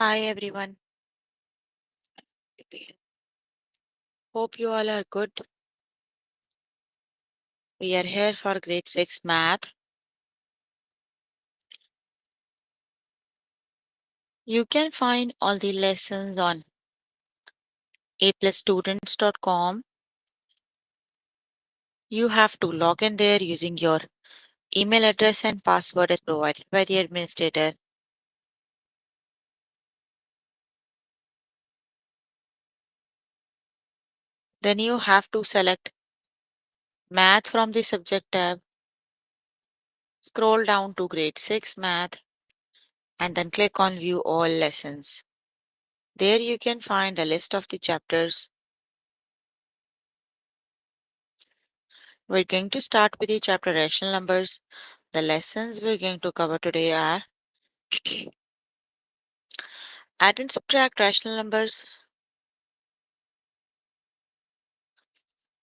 Hi everyone. Hope you all are good. We are here for grade 6 math. You can find all the lessons on aplusstudents.com. You have to log in there using your email address and password as provided by the administrator. Then you have to select math from the subject tab. Scroll down to grade 6 math and then click on view all lessons. There you can find a list of the chapters. We're going to start with the chapter rational numbers. The lessons we're going to cover today are add and subtract rational numbers,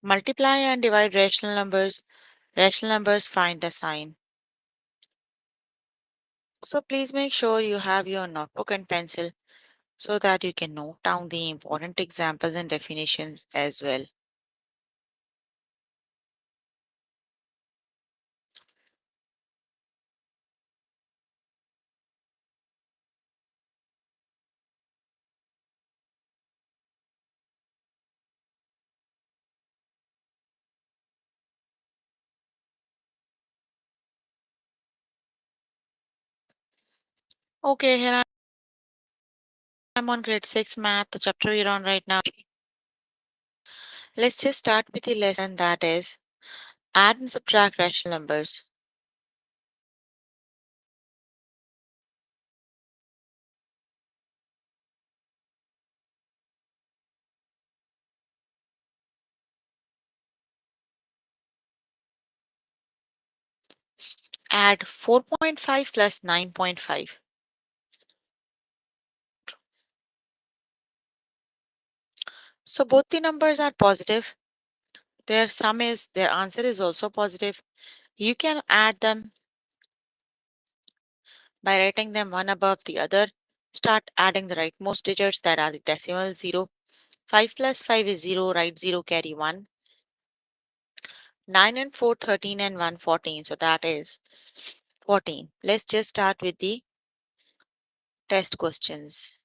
multiply and divide rational numbers find the sign. So please make sure you have your notebook and pencil so that you can note down the important examples and definitions as well. Okay, here I'm on grade 6 math, the chapter we're on right now. Let's just start with the lesson that is add and subtract rational numbers. Add 4.5 plus 9.5. So both the numbers are positive. Their answer is also positive. You can add them by writing them one above the other. Start adding the rightmost digits that are the decimal 0. 5 plus 5 is 0, write 0, carry 1. 9 and 4, 13 and 1, 14. So that is 14. Let's just start with the test questions.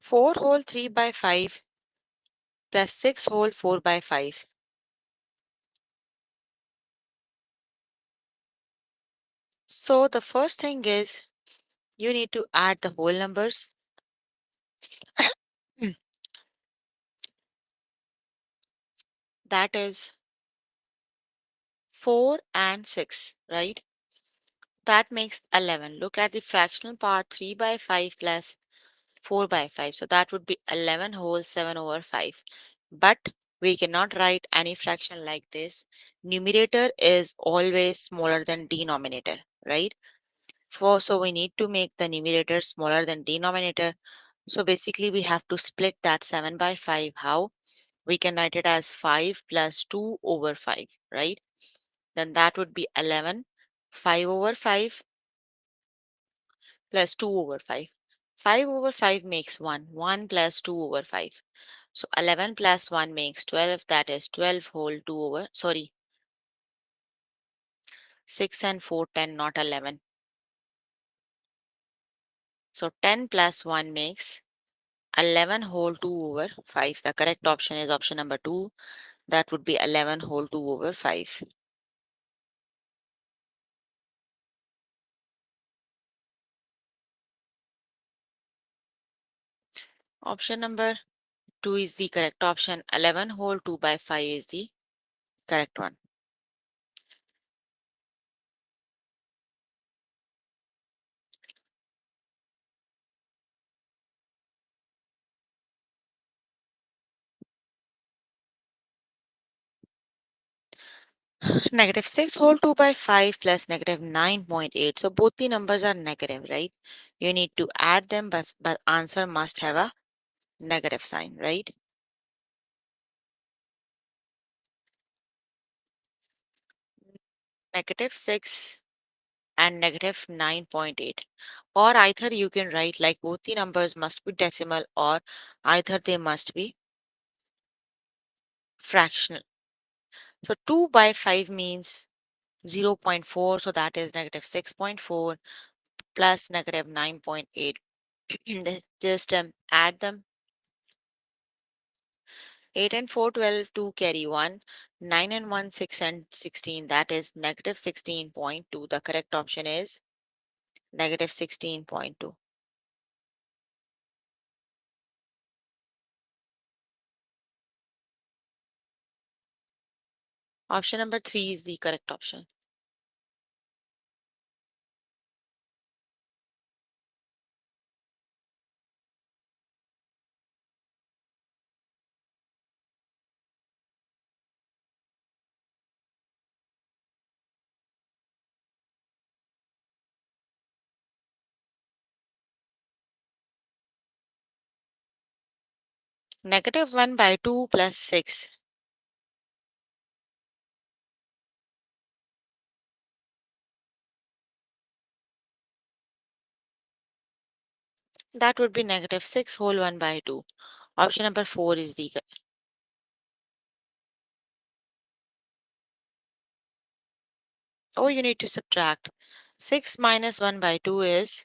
Four whole 3 by 5 plus 6 whole 4 by 5. So the first thing is you need to add the whole numbers. That is 4 and 6, right? That makes 11. Look at the fractional part 3 by 5 plus 4 by 5. So that would be 11 whole 7 over 5. But we cannot write any fraction like this. Numerator is always smaller than denominator, right? So we need to make the numerator smaller than denominator. So basically we have to split that 7 by 5. How? We can write it as 5 plus 2 over 5, right? Then that would be 11. 5 over 5 plus 2 over 5. 5 over 5 makes 1. 1 plus 2 over 5. So 11 plus 1 makes 12. That is 12 whole 2 over, sorry, 6 and 4, 10, not 11. So 10 plus 1 makes 11 whole 2 over 5. The correct option is option number 2. That would be 11 whole 2 over 5. Option number 2 is the correct option. 11 whole 2 by 5 is the correct one. Negative 6 whole 2 by 5 plus negative 9.8. So both the numbers are negative, right? You need to add them, but answer must have a negative sign, right? Negative 6 and negative 9.8. Or either you can write like both the numbers must be decimal or either they must be fractional. So 2 by 5 means 0.4, so that is negative 6.4 plus negative 9.8. Just add them. 8 and 4, 12, 2 carry 1. 9 and 1, 6 and 16, that is negative 16.2. The correct option is negative 16.2. Option number 3 is the correct option. Negative 1 by 2 plus 6. That would be negative 6 whole 1 by 2. Option number 4 is the. Oh, you need to subtract. 6 minus 1 by 2 is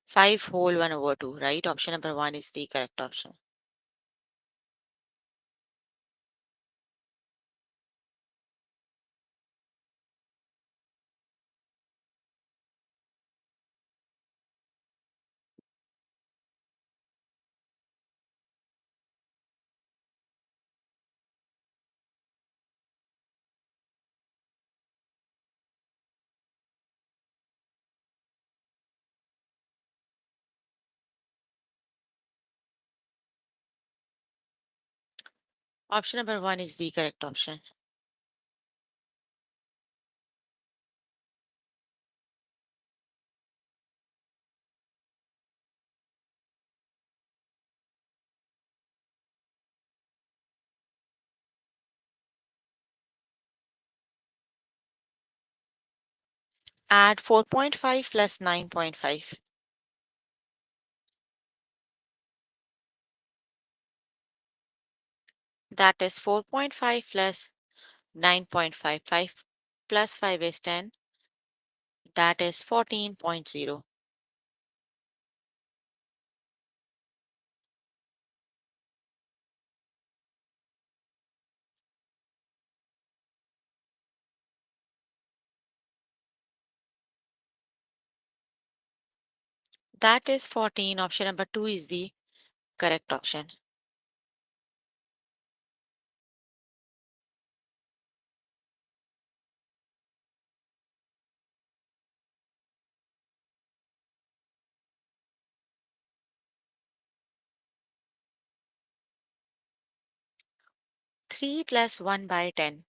5 whole 1 over 2, right? Option number 1 is the correct option. Option number 1 is the correct option. Add 4.5 plus 9.5. That is 4.5 plus 9.55 plus 5 is 10. That is 14.0. That is 14. Option number 2 is the correct option. Three plus 1 by 10.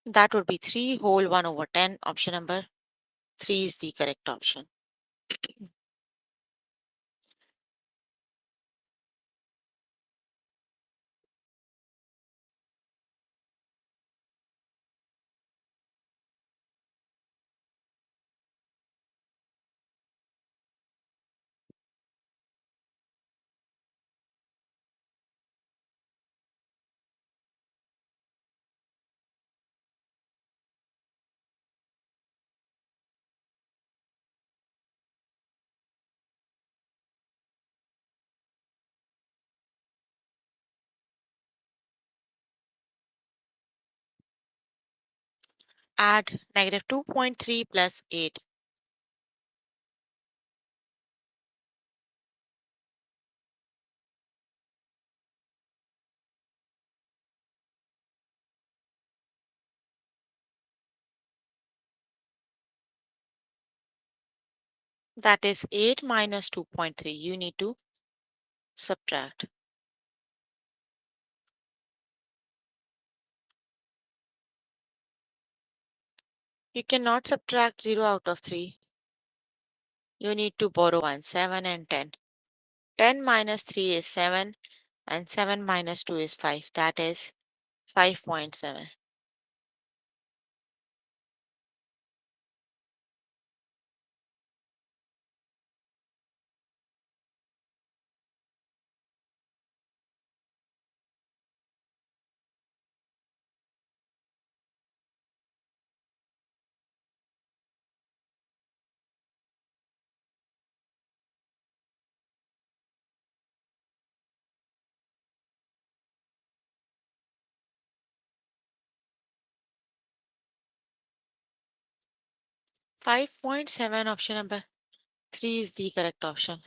That would be 3 whole 1 over 10. Option number 3 is the correct option. Add negative 2.3 plus 8. That is 8 minus 2.3. You need to subtract. You cannot subtract 0 out of 3. You need to borrow 1, 7 and 10. 10 minus 3 is 7 and 7 minus 2 is 5. That is 5.7. 5.7 option number 3 is the correct option.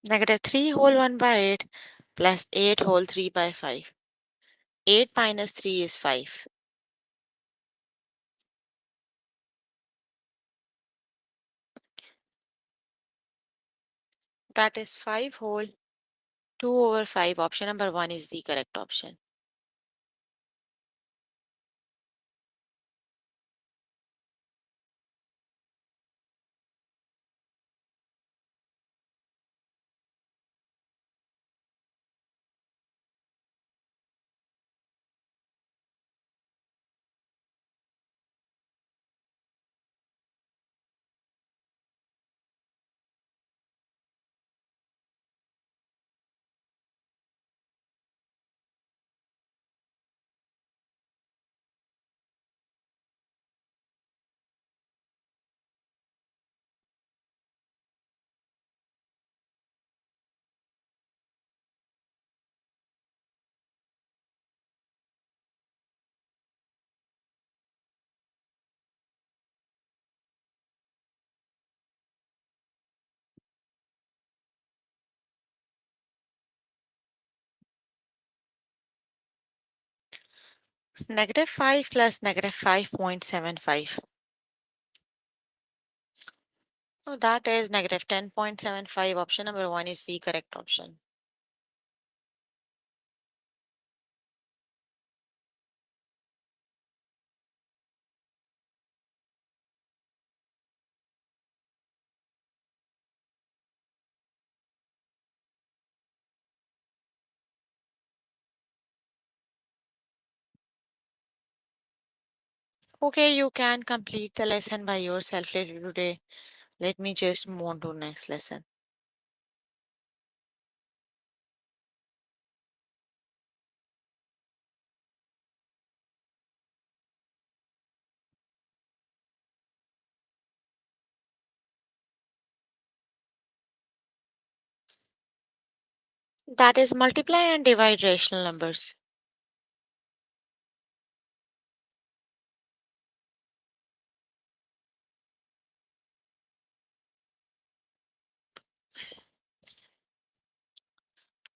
Negative 3 whole 1 by 8 plus 8 whole 3 by 5. 8 minus 3 is 5. That is 5 whole 2 over 5. Option number 1 is the correct option. Negative 5 plus negative 5.75. So that is negative 10.75. Option number 1 is the correct option. Okay, you can complete the lesson by yourself later today. Let me just move on to next lesson. That is multiply and divide rational numbers.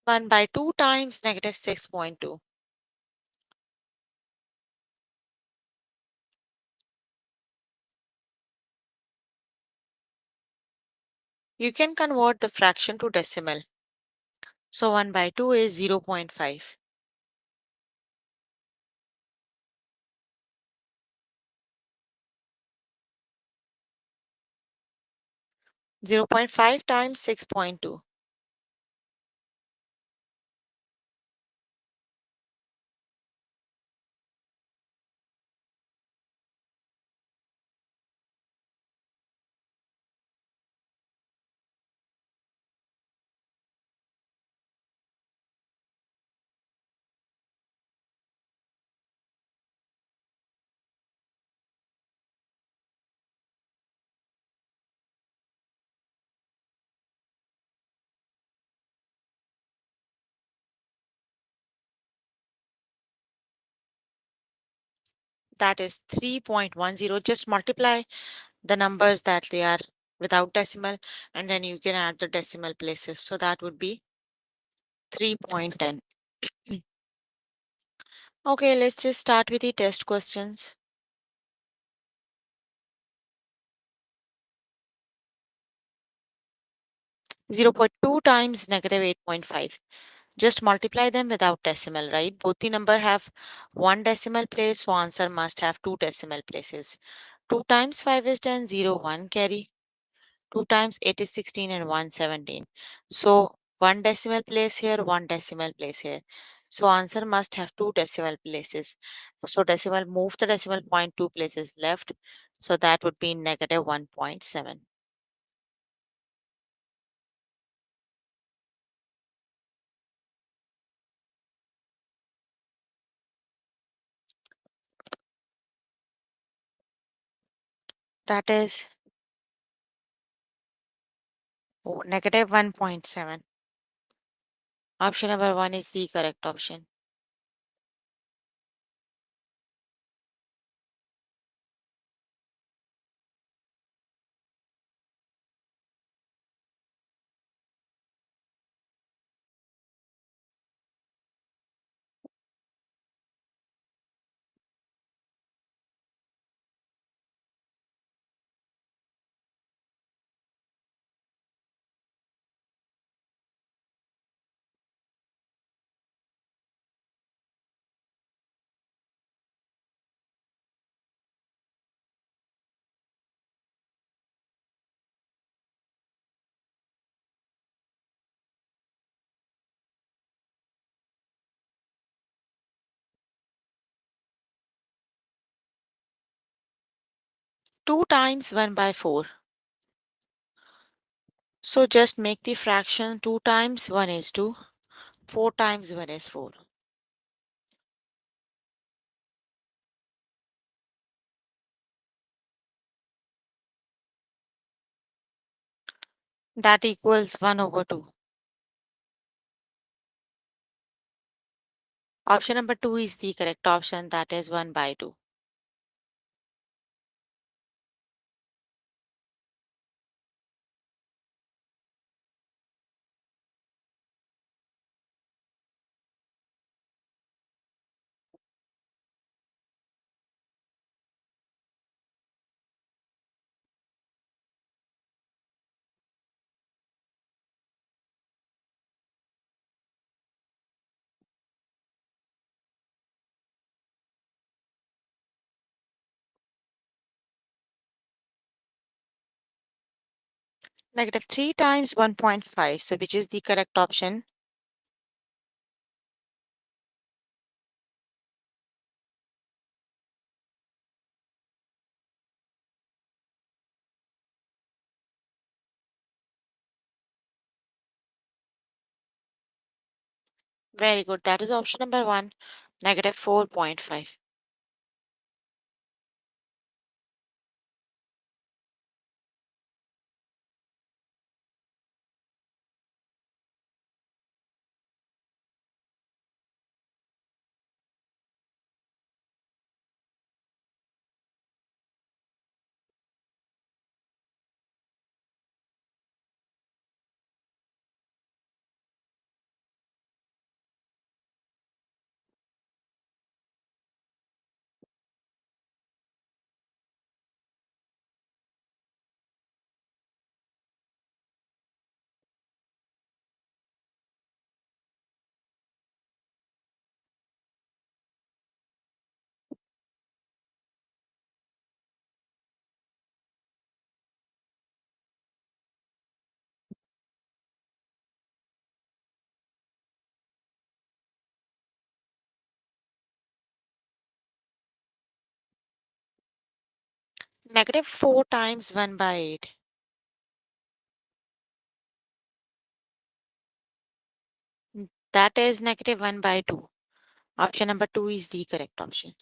One by 2 times negative 6.2. You can convert the fraction to decimal. So 1 by 2 is 0.5. 0.5 times 6.2. That is 3.10. Just multiply the numbers that they are without decimal, and then you can add the decimal places. So that would be 3.10. Okay, let's just start with the test questions. 0.2 times negative 8.5. Just multiply them without decimal, right? Both the number have one decimal place, so answer must have two decimal places. 2 times 5 is 10, 0, 1 carry. 2 times 8 is 16 and 117. So one decimal place here, one decimal place here. So answer must have two decimal places. So decimal, move the decimal point two places left. So that would be negative 1.7. That is negative 1.7. Option number one is the correct option. Two times 1 by 4. So just make the fraction 2 times 1 is 2, 4 times 1 is 4. That equals 1 over 2. Option number 2 is the correct option, that is 1 by 2. Negative 3 times 1.5. So which is the correct option? Very good. That is option number 1, negative 4.5. Negative 4 times 1 by 8. That is negative 1 by 2. Option number 2 is the correct option.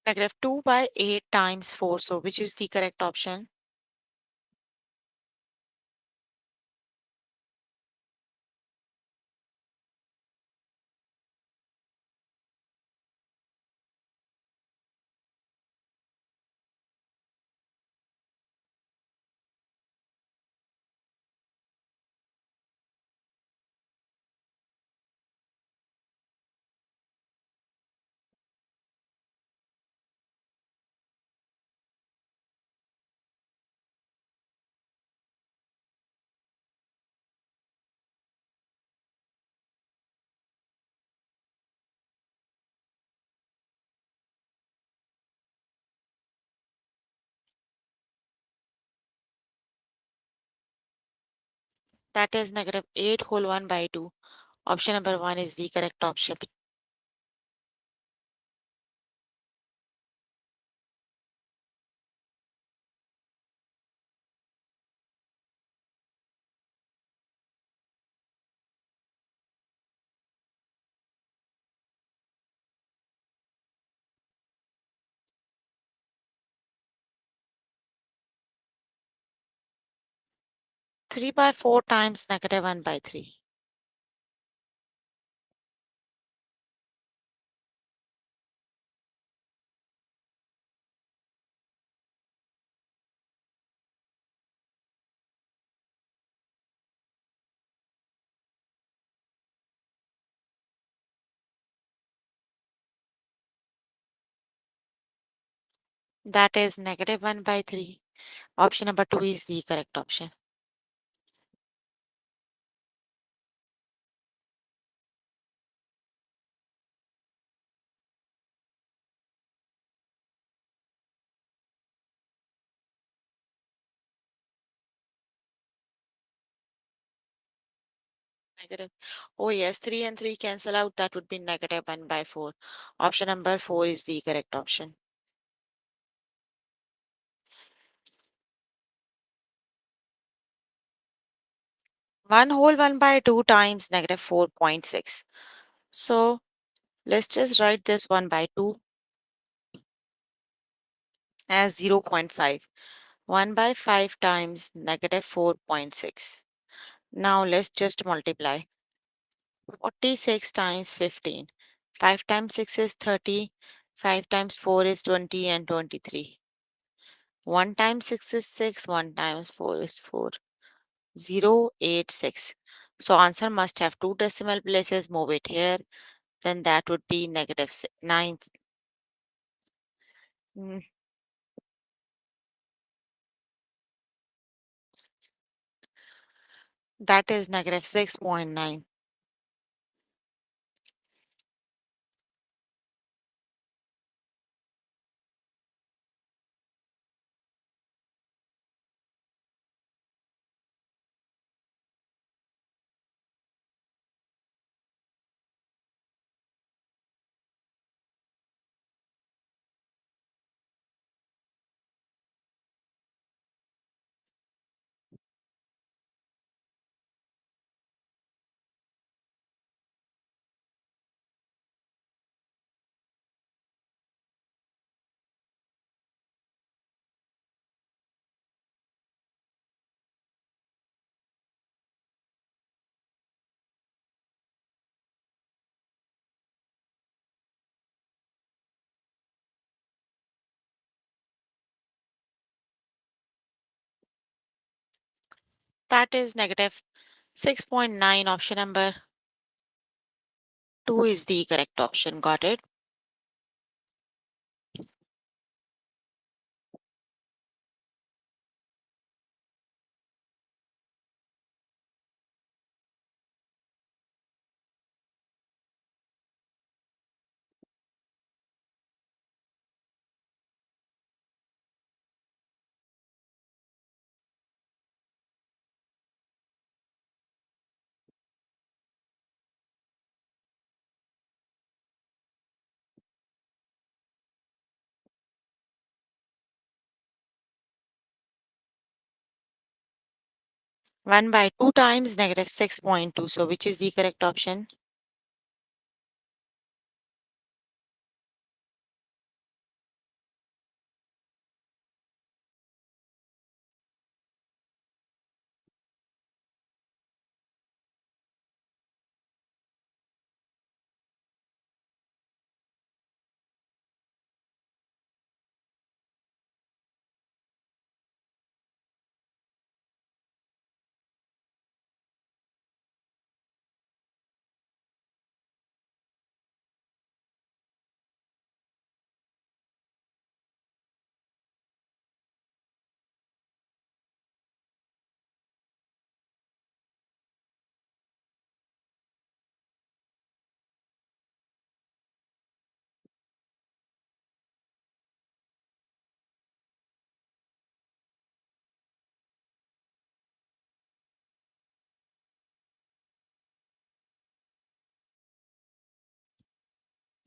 Negative 2 by 8 times 4. So which is the correct option? That is negative 8 whole 1 by 2. Option number 1 is the correct option. Three by 4 times negative 1 by 3. That is negative 1 by 3. Option number 2 is the correct option. Negative. Oh yes, 3 and 3 cancel out. That would be negative 1 by 4. Option number 4 is the correct option. 1 whole 1 by 2 times negative 4.6. So let's just write this 1 by 2 as 0.5. 1 by 5 times negative 4.6. Now let's just multiply. 46 times 15. 5 times 6 is 30. 5 times 4 is 20 and 23. 1 times 6 is 6. 1 times 4 is 4. 0.86. So answer must have two decimal places. Move it here. Then that would be negative 9. Mm, That is negative 6.9. That is negative 6.9. Option number 2 is the correct option. Got it? 1 by 2 times negative 6.2. So which is the correct option?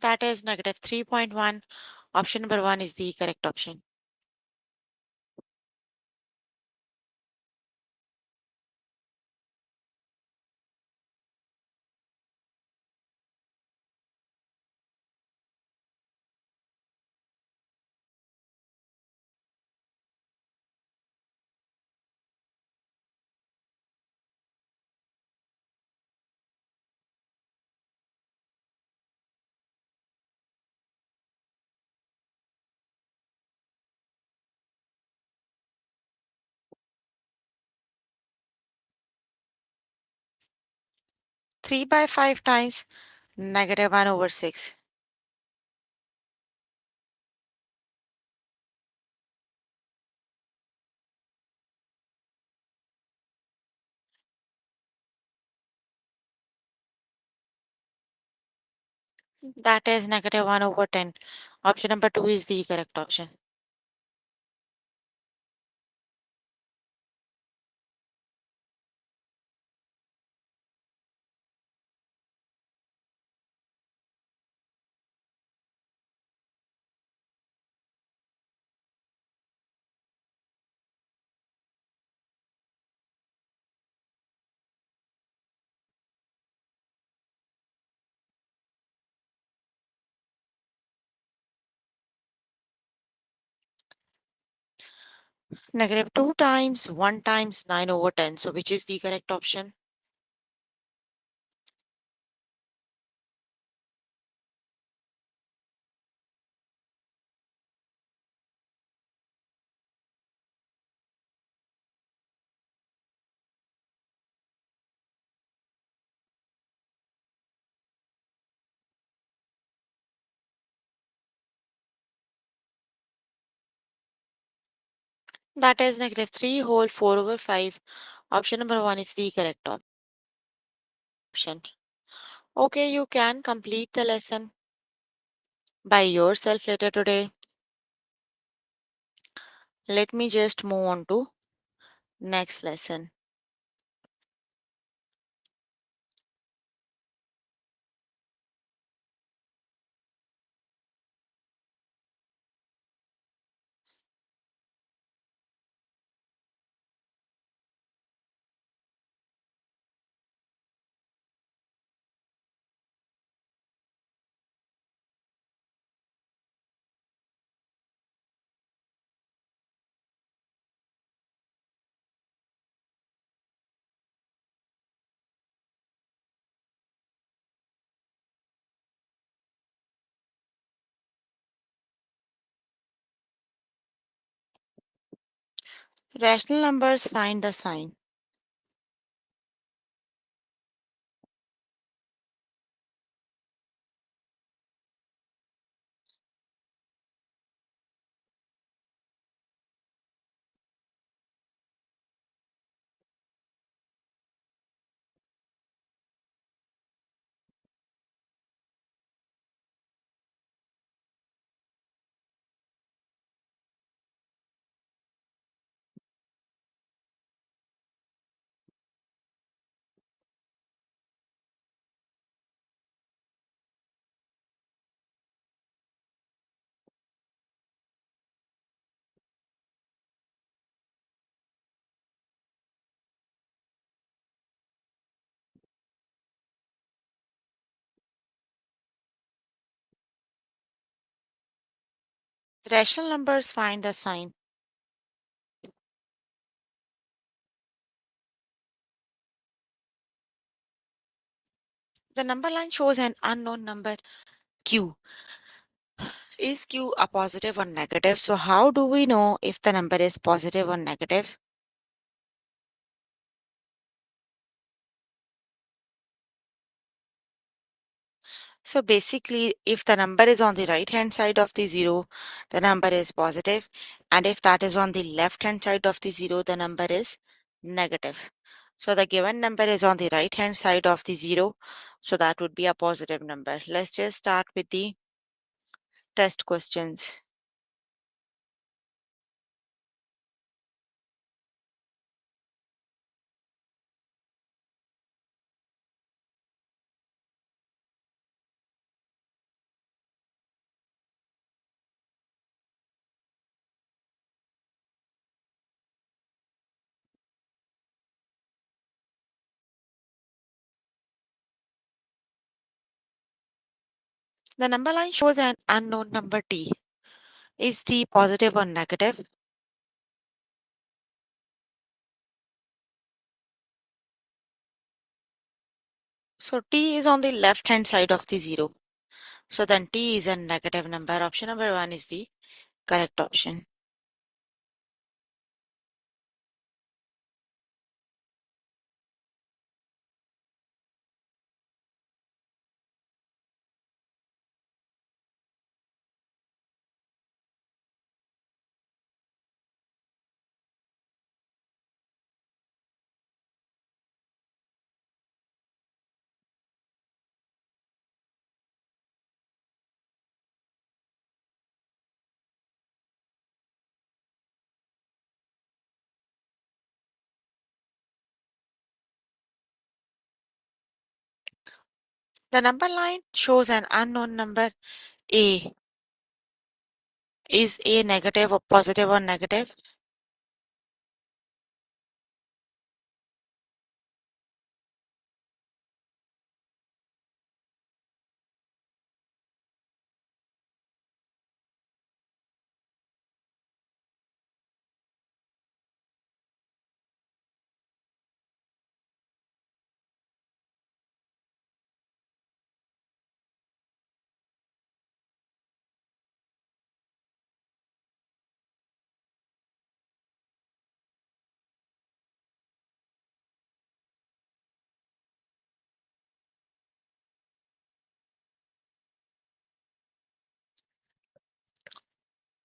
That is negative 3.1. Option number 1 is the correct option. Three by five times negative 1 over 6. That is negative 1 over 10. Option number 2 is the correct option. Negative 2 times 1 times 9 over 10. So which is the correct option? That is negative 3 whole 4 over 5. Option number 1 is the correct option. Okay, you can complete the lesson by yourself later today. Let me just move on to next lesson. Rational numbers find the sign. Rational numbers find the sign. The number line shows an unknown number q. Is q a positive or negative? So how do we know if the number is positive or negative? So basically, if the number is on the right hand side of the zero, the number is positive, and if that is on the left hand side of the zero, the number is negative. So the given number is on the right hand side of the zero, so that would be a positive number. Let's just start with the test questions. The number line shows an unknown number t. Is t positive or negative? So t is on the left hand side of the 0. So then t is a negative number. Option number 1 is the correct option. The number line shows an unknown number a. Is a negative or positive or negative?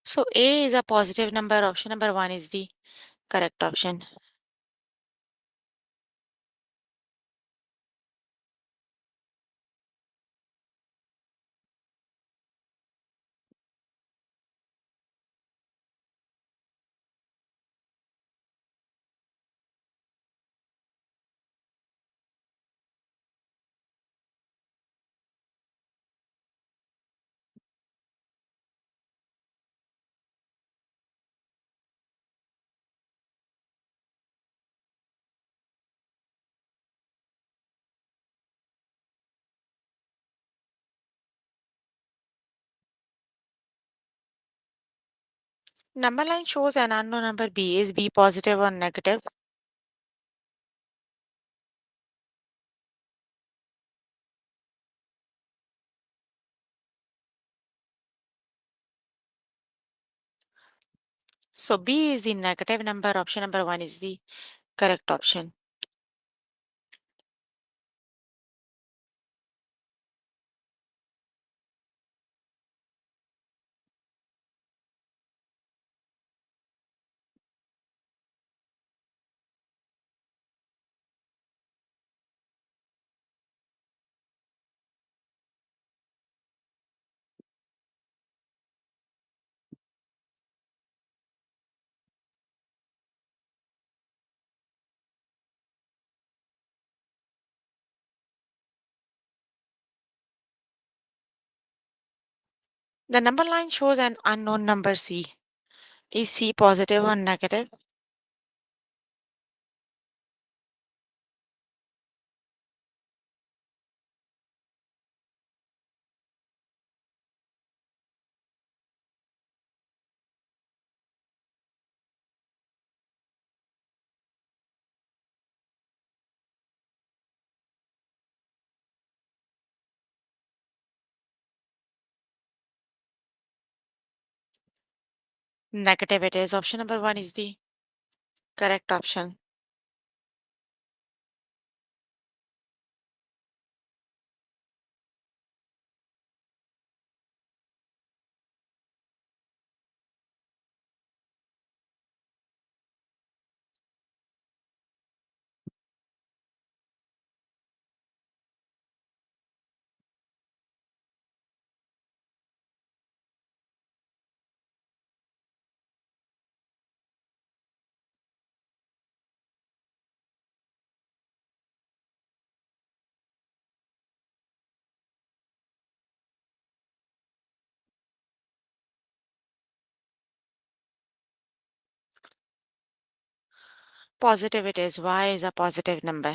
So a is a positive number. Option number 1 is the correct option. Number line shows an unknown number b. Is b positive or negative? So b is the negative number. Option number 1 is the correct option. The number line shows an unknown number c. Is c positive or negative? Negative it is. Option number 1 is the correct option. Positive it is. Y is a positive number.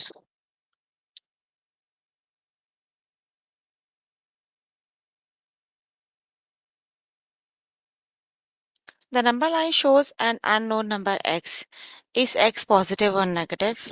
The number line shows an unknown number x. Is x positive or negative?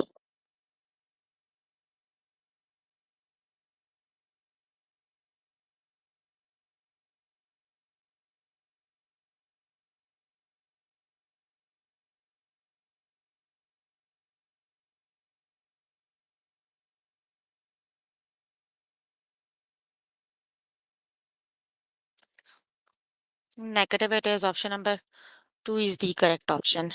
Negative it is. Option number 2 is the correct option.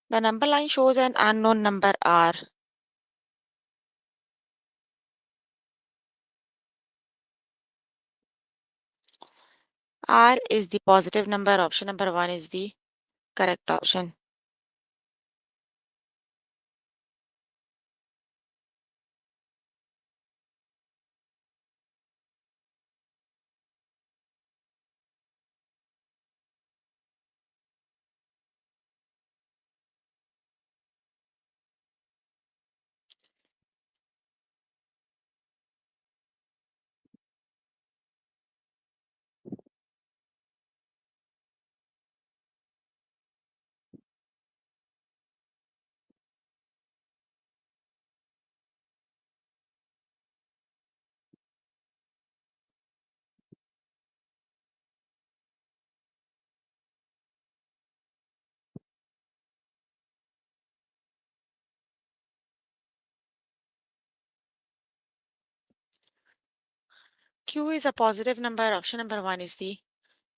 The number line shows an unknown number r. R is the positive number. Option number 1 is the correct option. Q is a positive number. Option number 1 is the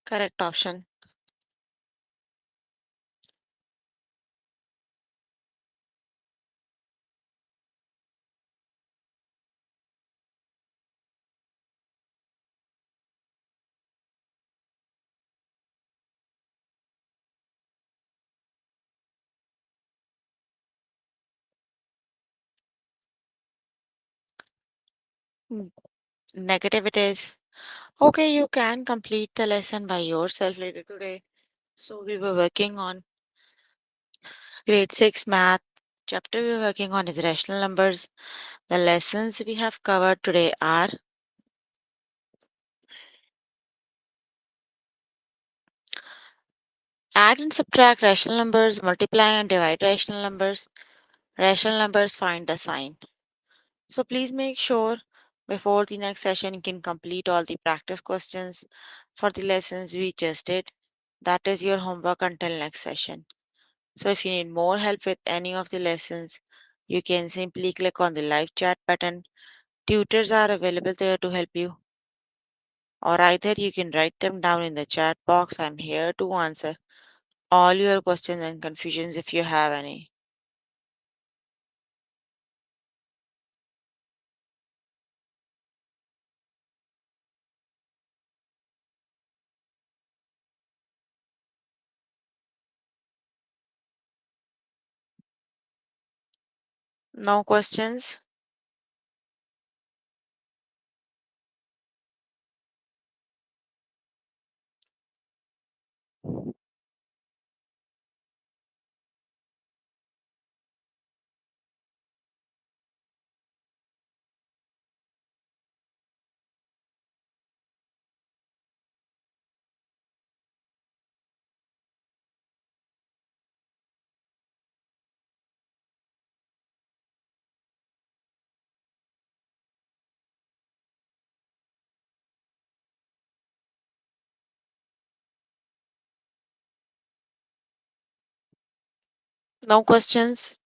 correct option. Mm, Negative it is. Okay, you can complete the lesson by yourself later today. So we were working on grade 6 math. Chapter we were working on is rational numbers. The lessons we have covered today are add and subtract rational numbers, multiply and divide rational numbers find the sign. So please make sure before the next session you can complete all the practice questions for the lessons we just did. That is your homework until next session. So if you need more help with any of the lessons, you can simply click on the live chat button. Tutors are available there to help you. Or either you can write them down in the chat box. I'm here to answer all your questions and confusions if you have any. No questions? No questions?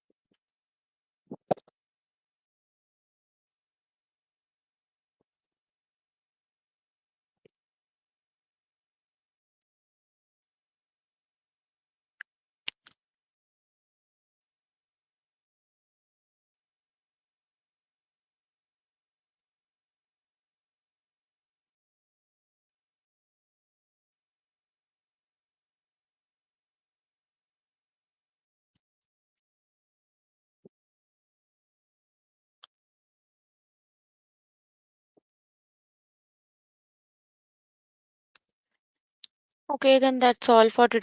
Okay, then that's all for today.